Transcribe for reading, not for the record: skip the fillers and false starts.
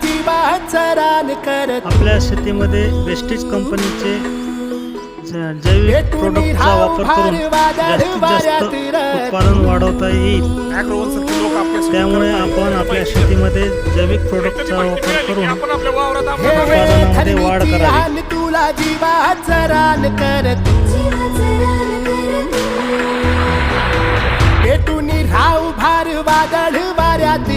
जीवाचं रान करत आपल्या शेतीमध्ये वेस्टेज कंपनीचे जैविक प्रोडक्टचा वापर करून जास्तीत जास्त उत्पादन वाढवता येईल। त्यामुळे आपण आपल्या शेतीमध्ये जैविक प्रोडक्टचा वापर करून उत्पादनामध्ये वाढ करावी। तुला जीवाचं रान करत भेटून राहू भार वादळ वाऱ्यात